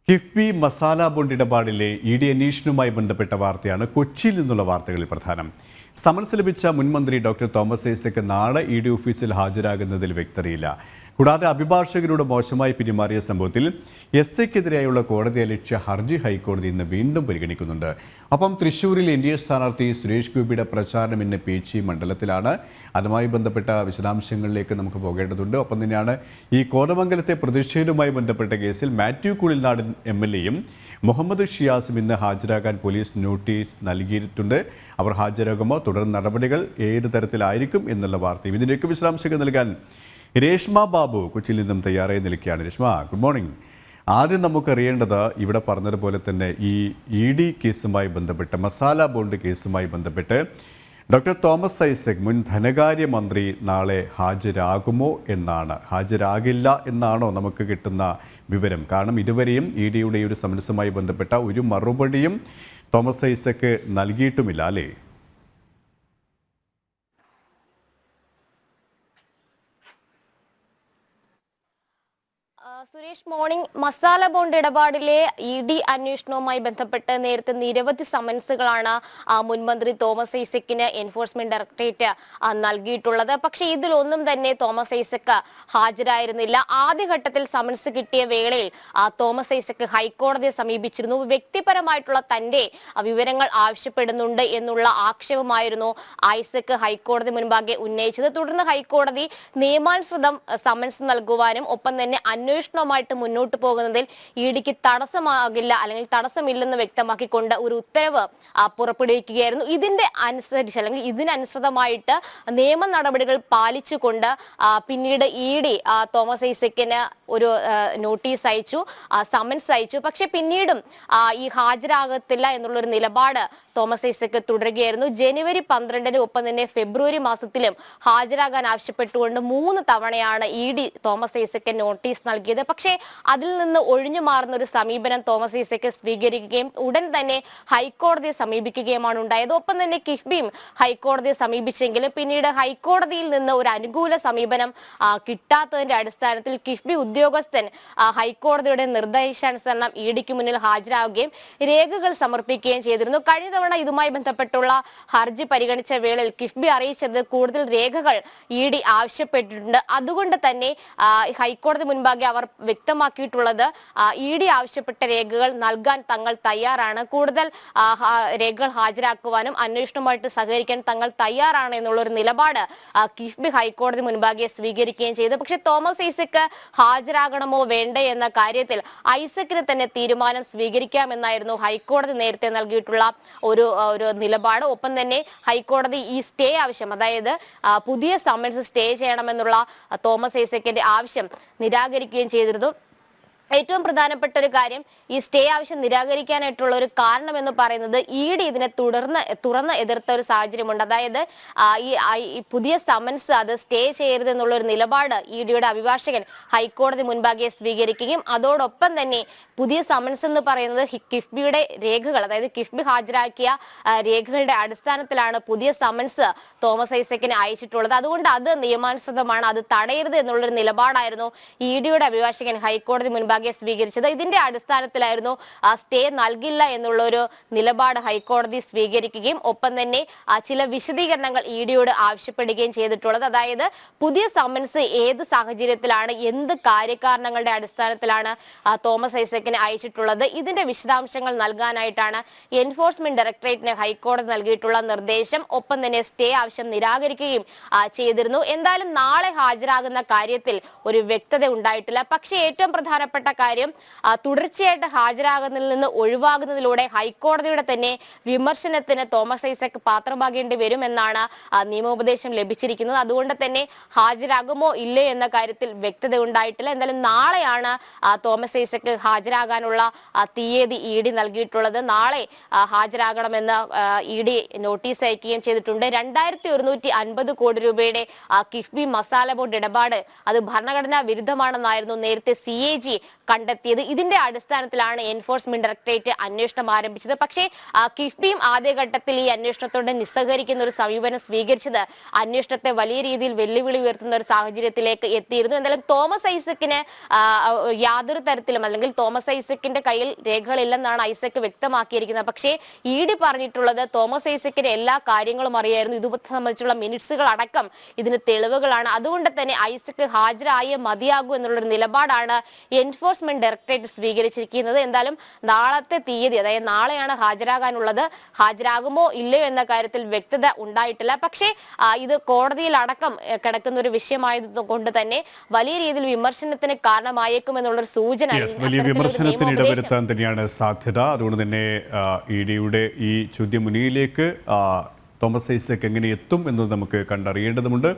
KIIFB masala bond ഇടപാടിലെ ED അന്വേഷണവുമായി ബന്ധപ്പെട്ട വാർത്തയാണ് കൊച്ചിയിൽ നിന്നുള്ള വാർത്തകളിൽ പ്രധാനം. സമൻസ് ലഭിച്ച മുൻമന്ത്രി ഡോക്ടർ തോമസ് ഐസക് നാളെ ഇഡി ഓഫീസിൽ ഹാജരാകുന്നതിൽ വ്യക്തതയില്ല. കൂടാതെ അഭിഭാഷകരോട് മോശമായി പെരുമാറിയ സംഭവത്തിൽ എസ്ഐക്കെതിരെയുള്ള കോടതിയലക്ഷ്യ ഹർജി ഹൈക്കോടതി ഇന്ന് വീണ്ടും പരിഗണിക്കുന്നുണ്ട്. ഒപ്പം തൃശൂരിൽ എൻഡിഎ സ്ഥാനാർത്ഥി സുരേഷ് ഗോപിയുടെ പ്രചാരണം ഇന്ന് പേച്ചി മണ്ഡലത്തിലാണ്. അതുമായി ബന്ധപ്പെട്ട വിശദാംശങ്ങളിലേക്ക് നമുക്ക് പോകേണ്ടതുണ്ട്. ഒപ്പം തന്നെയാണ് ഈ കോതമംഗലത്തെ പ്രതിഷേധവുമായി ബന്ധപ്പെട്ട കേസിൽ മാത്യു കുഴിൽനാടൻ MLAയും മുഹമ്മദ് ഷിയാസും ഇന്ന് ഹാജരാകാൻ പോലീസ് നോട്ടീസ് നൽകിയിട്ടുണ്ട്. അവർ ഹാജരാകുമ്പോൾ തുടർ നടപടികൾ ഏത് തരത്തിലായിരിക്കും എന്നുള്ള വാർത്തയും ഇതിൻ്റെയൊക്കെ വിശദാംശങ്ങൾ നൽകാൻ രേഷ്മ ബാബു കൊച്ചിയിൽ നിന്നും തയ്യാറായി നിൽക്കുകയാണ്. Reshma, good morning. ആദ്യം നമുക്കറിയേണ്ടത് ഇവിടെ പറഞ്ഞതുപോലെ തന്നെ ഈ ED കേസുമായി ബന്ധപ്പെട്ട് മസാല ബോണ്ട് കേസുമായി ബന്ധപ്പെട്ട് ഡോക്ടർ തോമസ് ഐസക് മുൻ ധനകാര്യമന്ത്രി നാളെ ഹാജരാകുമോ എന്നാണ്. ഹാജരാകില്ല എന്നാണോ നമുക്ക് കിട്ടുന്ന വിവരം? കാരണം ഇതുവരെയും EDയുടെ ഒരു സമരസുമായി ബന്ധപ്പെട്ട ഒരു മറുപടിയും തോമസ് ഐസക് നൽകിയിട്ടുമില്ല, അല്ലേ? സുരേഷ്, മോർണിംഗ്. മസാല ബോണ്ട് ഇടപാടിലെ ED അന്വേഷണവുമായി ബന്ധപ്പെട്ട് നേരത്തെ നിരവധി സമൻസുകളാണ് മുൻമന്ത്രി തോമസ് ഐസക്കിന് എൻഫോഴ്സ്മെന്റ് ഡയറക്ടറേറ്റ് നൽകിയിട്ടുള്ളത്. പക്ഷേ ഇതിലൊന്നും തന്നെ തോമസ് ഐസക് ഹാജരായിരുന്നില്ല. ആദ്യഘട്ടത്തിൽ സമൻസ് കിട്ടിയ വേളയിൽ തോമസ് ഐസക് ഹൈക്കോടതിയെ സമീപിച്ചിരുന്നു. വ്യക്തിപരമായിട്ടുള്ള തന്റെ വിവരങ്ങൾ ആവശ്യപ്പെടുന്നുണ്ട് എന്നുള്ള ആക്ഷേപമായിരുന്നു ഐസക് ഹൈക്കോടതി മുൻപാകെ ഉന്നയിച്ചത്. തുടർന്ന് ഹൈക്കോടതി നിയമാനുസൃതം സമൻസ് നൽകുവാനും ഒപ്പം തന്നെ അന്വേഷണവുമായിട്ട് മുന്നോട്ട് പോകുന്നതിൽ EDക്ക് തടസ്സമാകില്ല അല്ലെങ്കിൽ തടസ്സമില്ലെന്ന് വ്യക്തമാക്കിക്കൊണ്ട് ഒരു ഉത്തരവ് പുറപ്പെടുവിക്കുകയായിരുന്നു. ഇതിനനുസൃതമായിട്ട് നിയമ നടപടികൾ പാലിച്ചുകൊണ്ട് പിന്നീട് ED തോമസ് ഐസക്കിന് ഒരു നോട്ടീസ് അയച്ചു, സമൻസ് അയച്ചു. പക്ഷെ പിന്നീടും ഈ ഹാജരാകത്തില്ല എന്നുള്ളൊരു നിലപാട് തോമസ് ഐസക് തുടരുകയായിരുന്നു. ജനുവരി 12 ഒപ്പം തന്നെ ഫെബ്രുവരി മാസത്തിലും ഹാജരാകാൻ ആവശ്യപ്പെട്ടുകൊണ്ട് 3 തവണയാണ് ED തോമസ് ഐസക് നോട്ടീസ് നൽകിയത്. പക്ഷേ അതിൽ നിന്ന് ഒഴിഞ്ഞു മാറുന്ന ഒരു സമീപനം തോമസ് ഐസക് സ്വീകരിക്കുകയും ഉടൻ തന്നെ ഹൈക്കോടതിയെ സമീപിക്കുകയുമാണ് ഉണ്ടായത്. ഒപ്പം തന്നെ കിഫ്ബിയും ഹൈക്കോടതിയെ സമീപിച്ചെങ്കിലും പിന്നീട് ഹൈക്കോടതിയിൽ നിന്ന് ഒരു അനുകൂല സമീപനം കിട്ടാത്തതിന്റെ അടിസ്ഥാനത്തിൽ കിഫ്ബി ഉദ്യോഗസ്ഥൻ ഹൈക്കോടതിയുടെ നിർദ്ദേശാനുസരണം EDക്ക് മുന്നിൽ ഹാജരാകുകയും രേഖകൾ സമർപ്പിക്കുകയും ചെയ്തിരുന്നു. കഴിഞ്ഞ തവണ ഇതുമായി ബന്ധപ്പെട്ടുള്ള ഹർജി പരിഗണിച്ച വേളയിൽ കിഫ്ബി അറിയിച്ചത് കൂടുതൽ രേഖകൾ ED ആവശ്യപ്പെട്ടിട്ടുണ്ട്. അതുകൊണ്ട് തന്നെ ഹൈക്കോടതി മുൻപാകെ അവർ വ്യക്തമാക്കിയിട്ടുള്ളത് ED ആവശ്യപ്പെട്ട രേഖകൾ നൽകാൻ തങ്ങൾ തയ്യാറാണ്, കൂടുതൽ രേഖകൾ ഹാജരാക്കുവാനും അന്വേഷണവുമായിട്ട് സഹകരിക്കാൻ തങ്ങൾ തയ്യാറാണ് എന്നുള്ളൊരു നിലപാട് കിഫ്ബി ഹൈക്കോടതി മുൻപാകെ സ്വീകരിക്കുകയും ചെയ്തു. പക്ഷെ തോമസ് ഐസക് ഹാജരാകണമോ വേണ്ടേ എന്ന കാര്യത്തിൽ ഐസക്കിന് തന്നെ തീരുമാനം സ്വീകരിക്കാമെന്നായിരുന്നു ഹൈക്കോടതി നേരത്തെ നൽകിയിട്ടുള്ള ഒരു നിലപാട്. ഒപ്പം തന്നെ ഹൈക്കോടതി ഈ സ്റ്റേ ആവശ്യം, അതായത് പുതിയ സമൻസ് സ്റ്റേ ചെയ്യണമെന്നുള്ള തോമസ് ഐസക്കിന്റെ ആവശ്യം നിരാകരിക്കുകയും ചെയ്തിരുന്നു. ഏറ്റവും പ്രധാനപ്പെട്ട ഒരു കാര്യം, ഈ സ്റ്റേ ആവശ്യം നിരാകരിക്കാനായിട്ടുള്ള ഒരു കാരണം എന്ന് പറയുന്നത് ED ഇതിനെ തുറന്ന് എതിർത്ത ഒരു സാഹചര്യമുണ്ട്. അതായത് ഈ പുതിയ സമൻസ് അത് സ്റ്റേ ചെയ്യരുത് എന്നുള്ള ഒരു നിലപാട് EDയുടെ അഭിഭാഷകൻ ഹൈക്കോടതി മുൻപാകെ സ്വീകരിക്കുകയും അതോടൊപ്പം തന്നെ പുതിയ സമൻസ് എന്ന് പറയുന്നത് കിഫ്ബിയുടെ രേഖകൾ, അതായത് കിഫ്ബി ഹാജരാക്കിയ രേഖകളുടെ അടിസ്ഥാനത്തിലാണ് പുതിയ സമൻസ് തോമസ് ഐസക്കിന് അയച്ചിട്ടുള്ളത്. അതുകൊണ്ട് അത് നിയമാനുസൃതമാണ്, അത് തടയരുത് എന്നുള്ളൊരു നിലപാടായിരുന്നു EDയുടെ അഭിഭാഷകൻ ഹൈക്കോടതി മുൻപാകെ സ്വീകരിച്ചത്. ഇതിന്റെ അടിസ്ഥാനത്തിലായിരുന്നു സ്റ്റേ നൽകില്ല എന്നുള്ളൊരു നിലപാട് ഹൈക്കോടതി സ്വീകരിക്കുകയും ഒപ്പം തന്നെ ചില വിശദീകരണങ്ങൾ EDയോട് ആവശ്യപ്പെടുകയും ചെയ്തിട്ടുള്ളത്. അതായത് പുതിയ സമൻസ് ഏത് സാഹചര്യത്തിലാണ്, എന്ത് കാര്യകാരണങ്ങളുടെ അടിസ്ഥാനത്തിലാണ് തോമസ് ഐസക്കിന് അയച്ചിട്ടുള്ളത്, ഇതിന്റെ വിശദാംശങ്ങൾ നൽകാനായിട്ടാണ് എൻഫോഴ്സ്മെന്റ് ഡയറക്ടറേറ്റിന് ഹൈക്കോടതി നൽകിയിട്ടുള്ള നിർദ്ദേശം. ഒപ്പം തന്നെ സ്റ്റേ ആവശ്യം നിരാകരിക്കുകയും ചെയ്തിരുന്നു. എന്തായാലും നാളെ ഹാജരാകുന്ന കാര്യത്തിൽ ഒരു വ്യക്തത ഉണ്ടായിട്ടില്ല. പക്ഷേ ഏറ്റവും പ്രധാനപ്പെട്ട കാര്യം, തുടർച്ചയായിട്ട് ഹാജരാകുന്നതിൽ നിന്ന് ഒഴിവാകുന്നതിലൂടെ ഹൈക്കോടതിയുടെ തന്നെ വിമർശനത്തിന് തോമസ് ഐസക് പാത്രമാകേണ്ടി വരുമെന്നാണ് നിയമോപദേശം ലഭിച്ചിരിക്കുന്നത്. അതുകൊണ്ട് തന്നെ ഹാജരാകുമോ ഇല്ലേ എന്ന കാര്യത്തിൽ വ്യക്തത ഉണ്ടായിട്ടില്ല. എന്തായാലും നാളെയാണ് തോമസ് ഐസക് ഹാജരാകാനുള്ള തീയതി ED നൽകിയിട്ടുള്ളത്. നാളെ ഹാജരാകണമെന്ന് ED നോട്ടീസ് അയക്കുകയും ചെയ്തിട്ടുണ്ട്. 2150 കോടി രൂപയുടെ കിഫ്ബി മസാല ബോണ്ട് ഇടപാട് അത് ഭരണഘടനാ വിരുദ്ധമാണെന്നായിരുന്നു നേരത്തെ CAG കണ്ടെത്തിയത്. ഇതിന്റെ അടിസ്ഥാനത്തിലാണ് എൻഫോഴ്സ്മെന്റ് ഡയറക്ടറേറ്റ് അന്വേഷണം ആരംഭിച്ചത്. പക്ഷേ കിഫ്ബിയും ആദ്യഘട്ടത്തിൽ ഈ അന്വേഷണത്തോട് നിസ്സഹകരിക്കുന്ന ഒരു സമീപനം സ്വീകരിച്ചത് അന്വേഷണത്തെ വലിയ രീതിയിൽ വെല്ലുവിളി ഉയർത്തുന്ന ഒരു സാഹചര്യത്തിലേക്ക് എത്തിയിരുന്നു. എന്തായാലും തോമസ് ഐസക്കിന് യാതൊരു തരത്തിലും അല്ലെങ്കിൽ തോമസ് ഐസക്കിന്റെ കയ്യിൽ രേഖകളില്ലെന്നാണ് ഐസക് വ്യക്തമാക്കിയിരിക്കുന്നത്. പക്ഷേ ED പറഞ്ഞിട്ടുള്ളത് തോമസ് ഐസക്കിന് എല്ലാ കാര്യങ്ങളും അറിയായിരുന്നു, ഇത് സംബന്ധിച്ചുള്ള മിനിറ്റ്സുകൾ അടക്കം ഇതിന് തെളിവുകളാണ്. അതുകൊണ്ട് തന്നെ ഐസക് ഹാജരായേ മതിയാകൂ എന്നുള്ളൊരു നിലപാടാണ് എൻഫോഴ്സ്മെന്റ് ഡയറക്ടറേറ്റ് സ്വീകരിച്ചിരിക്കുന്നത്. എന്തായാലും നാളത്തെ തീയതി, അതായത് നാളെയാണ് ഹാജരാകാനുള്ളത്. ഹാജരാകുമോ ഇല്ലയോ എന്ന കാര്യത്തിൽ വ്യക്തത ഉണ്ടായിട്ടില്ല. പക്ഷേ ഇത് കോടതിയിൽ അടക്കം കിടക്കുന്ന ഒരു വിഷയമായത് കൊണ്ട് തന്നെ വലിയ രീതിയിൽ വിമർശനത്തിന് കാരണമായേക്കും എന്നുള്ളൊരു സൂചന, വലിയ വിമർശനത്തിന് ഇടവരുത്താൻ തന്നെയാണ് സാധ്യത. അതുകൊണ്ട് തന്നെ EDയുടെ ഈ ചോദ്യമുനയിലേക്ക് തോമസ് ഐസക് എങ്ങനെ എത്തും എന്നത് നമുക്ക് കണ്ടറിയേണ്ടതുണ്ട്.